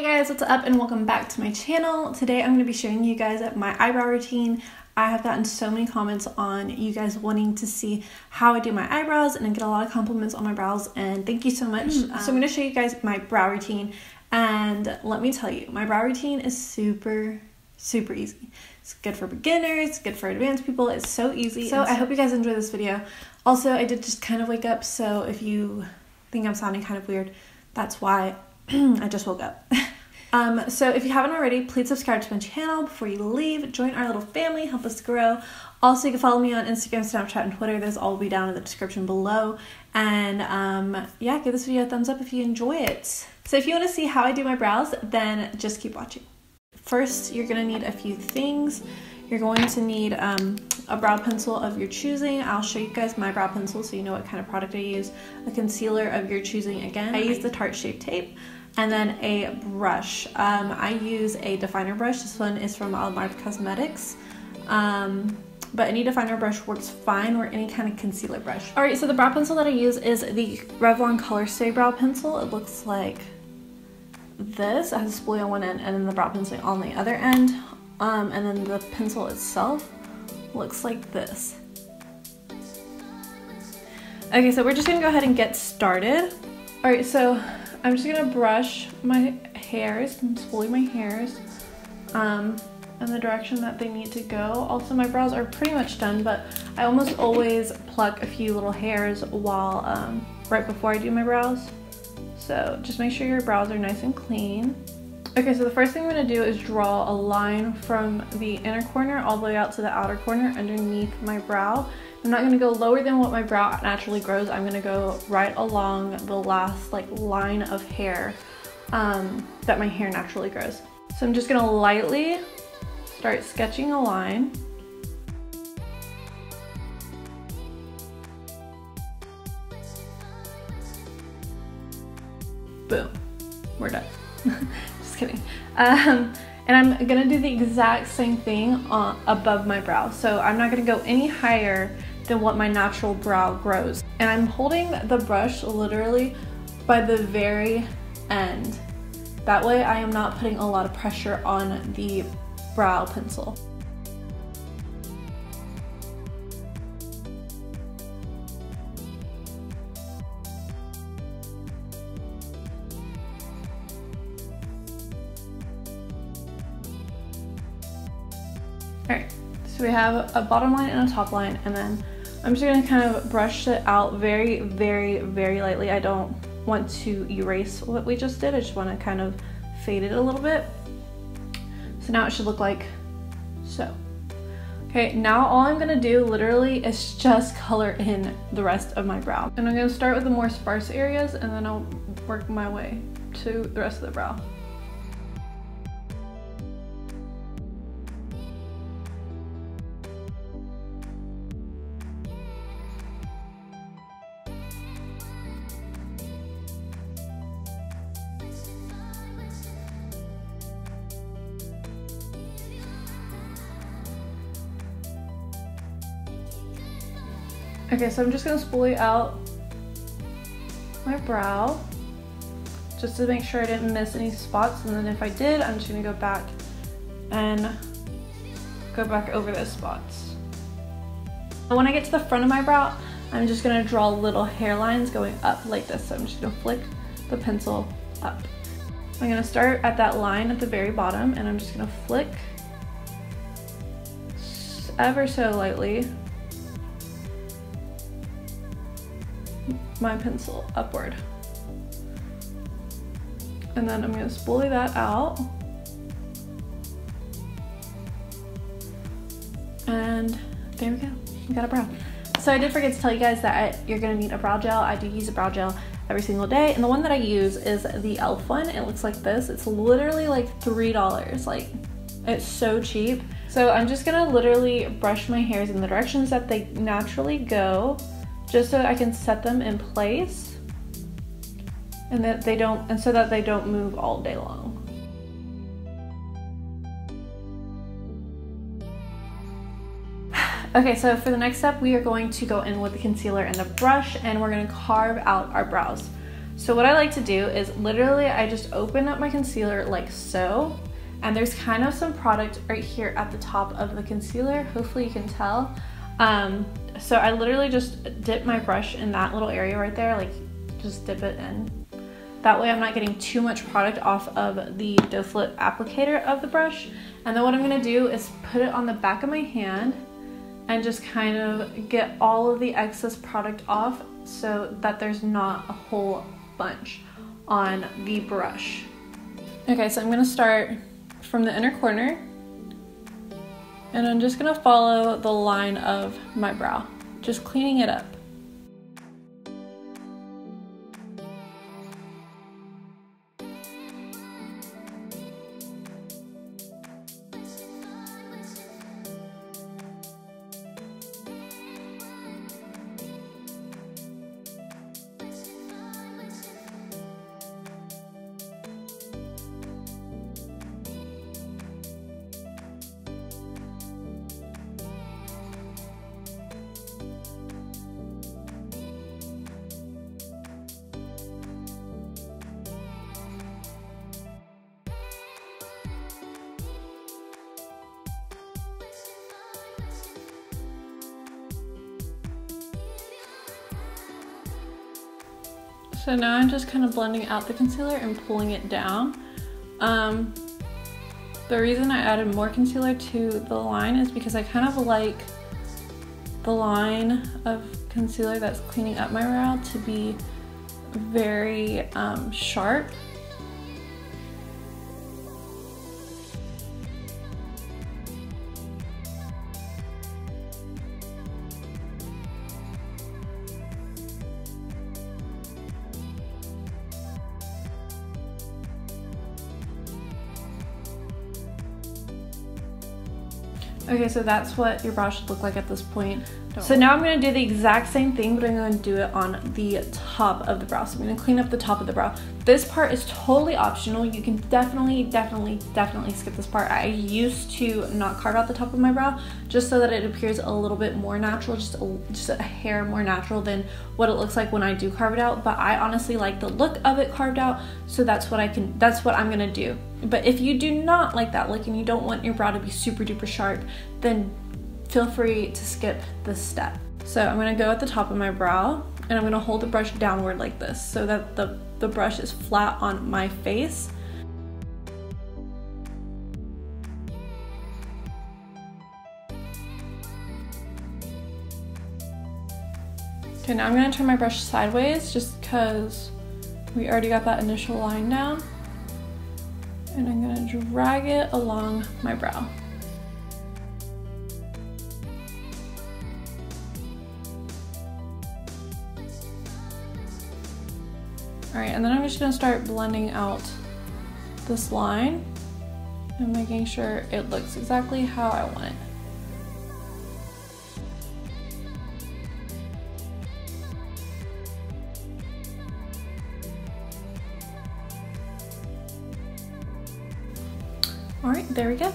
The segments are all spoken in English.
Hey guys, what's up and welcome back to my channel. Today I'm going to be showing you guys my eyebrow routine. I have gotten so many comments on you guys wanting to see how I do my eyebrows, and I get a lot of compliments on my brows, and thank you so much. So I'm going to show you guys my brow routine, and let me tell you, my brow routine is super easy. It's good for beginners, good for advanced people. It's so easy. So I hope you guys enjoy this video. Also, I did just kind of wake up, so if you think I'm sounding kind of weird, that's why. I just woke up. So if you haven't already, please subscribe to my channel before you leave. Join our little family, help us grow. Also, you can follow me on Instagram, Snapchat, and Twitter. Those all will be down in the description below. And yeah, give this video a thumbs up if you enjoy it. So if you want to see how I do my brows, then just keep watching. First, you're going to need a few things. You're going to need a brow pencil of your choosing. I'll show you guys my brow pencil so you know what kind of product I use. A concealer of your choosing again. I use the Tarte Shape Tape. And then a brush. I use a definer brush. This one is from Alamar Cosmetics. But any definer brush works fine, or any kind of concealer brush. Alright, so the brow pencil that I use is the Revlon ColorStay brow pencil. It looks like this. It has a spoolie on one end and then the brow pencil on the other end. And then the pencil itself looks like this. Okay, so we're just gonna go ahead and get started. Alright, so I'm just gonna brush my hairs and spoolie my hairs in the direction that they need to go. Also, my brows are pretty much done, but I almost always pluck a few little hairs while right before I do my brows. So just make sure your brows are nice and clean. Okay, so the first thing I'm gonna do is draw a line from the inner corner all the way out to the outer corner underneath my brow. I'm not going to go lower than what my brow naturally grows. I'm going to go right along the last line of hair that my hair naturally grows. So I'm just going to lightly start sketching a line. Boom. We're done. Just kidding. And I'm going to do the exact same thing above my brow. So I'm not going to go any higher than what my natural brow grows. And I'm holding the brush literally by the very end. That way I am not putting a lot of pressure on the brow pencil. Alright, so we have a bottom line and a top line, and then I'm just going to kind of brush it out very lightly. I don't want to erase what we just did. I just want to kind of fade it a little bit. So now it should look like so. Okay, now all I'm going to do literally is just color in the rest of my brow. And I'm going to start with the more sparse areas, and then I'll work my way to the rest of the brow. Okay, so I'm just going to spoolie out my brow just to make sure I didn't miss any spots, and then if I did, I'm just going to go back and go back over those spots. And when I get to the front of my brow, I'm just going to draw little hairlines going up like this. So I'm just going to flick the pencil up. I'm going to start at that line at the very bottom, and I'm just going to flick ever so lightly my pencil upward. And then I'm going to spoolie that out. And there we go. We got a brow. So I did forget to tell you guys that you're going to need a brow gel. I do use a brow gel every single day. And the one that I use is the e.l.f. one. It looks like this. It's literally like $3. Like, it's so cheap. So I'm just going to literally brush my hairs in the directions that they naturally go, just so that I can set them in place, and that they don't, and so that they don't move all day long. Okay, so for the next step, we are going to go in with the concealer and the brush, and we're going to carve out our brows. So what I like to do is literally I just open up my concealer like so, and there's kind of some product right here at the top of the concealer. Hopefully you can tell. So I literally just dip my brush in that little area right there, like just dip it in. That way I'm not getting too much product off of the doe foot applicator of the brush. And then what I'm gonna do is put it on the back of my hand and just kind of get all of the excess product off so that there's not a whole bunch on the brush. Okay, so I'm gonna start from the inner corner, and I'm just gonna follow the line of my brow, just cleaning it up. So now I'm just kind of blending out the concealer and pulling it down. The reason I added more concealer to the line is because I kind of like the line of concealer that's cleaning up my brow to be very sharp. Okay, so that's what your brow should look like at this point. So now I'm going to do the exact same thing, but I'm going to do it on the top of the brow. So I'm going to clean up the top of the brow. This part is totally optional. You can definitely skip this part. I used to not carve out the top of my brow just so that it appears a little bit more natural, just a hair more natural than what it looks like when I do carve it out. But I honestly like the look of it carved out, so that's what I'm going to do. But if you do not like that look and you don't want your brow to be super duper sharp, then feel free to skip this step. So I'm gonna go at the top of my brow and I'm gonna hold the brush downward like this so that the brush is flat on my face. Okay, now I'm gonna turn my brush sideways just because we already got that initial line down. And I'm gonna drag it along my brow. All right, and then I'm just gonna start blending out this line and making sure it looks exactly how I want it. All right, there we go,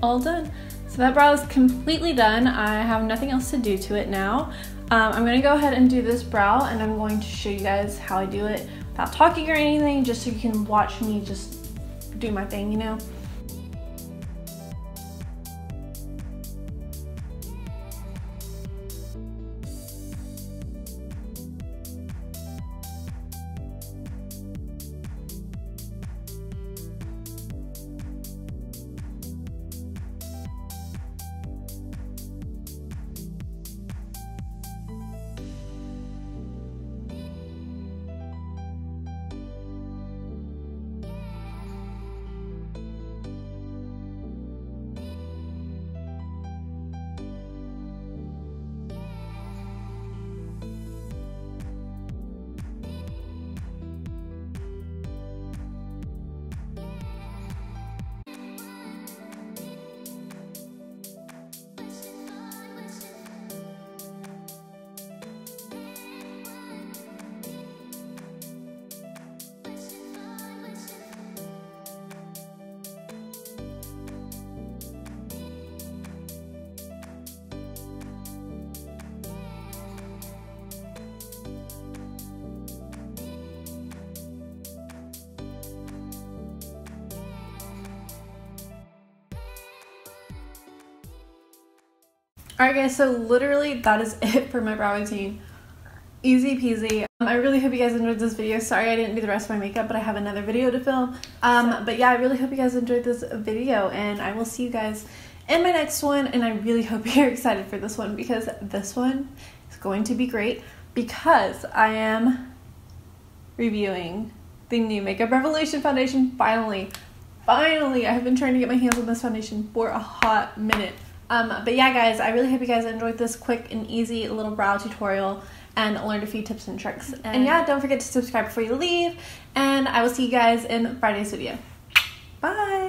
all done. So that brow is completely done. I have nothing else to do to it now. I'm gonna go ahead and do this brow, and I'm going to show you guys how I do it without talking or anything, just so you can watch me just do my thing, you know? Alright guys, so literally that is it for my brow routine. Easy peasy. I really hope you guys enjoyed this video. Sorry I didn't do the rest of my makeup, but I have another video to film. But yeah, I really hope you guys enjoyed this video, and I will see you guys in my next one. And I really hope you're excited for this one, because this one is going to be great, because I am reviewing the new Makeup Revolution foundation. Finally, I have been trying to get my hands on this foundation for a hot minute. But yeah guys, I really hope you guys enjoyed this quick and easy little brow tutorial and learned a few tips and tricks. And yeah, don't forget to subscribe before you leave, and I will see you guys in Friday's video. Bye!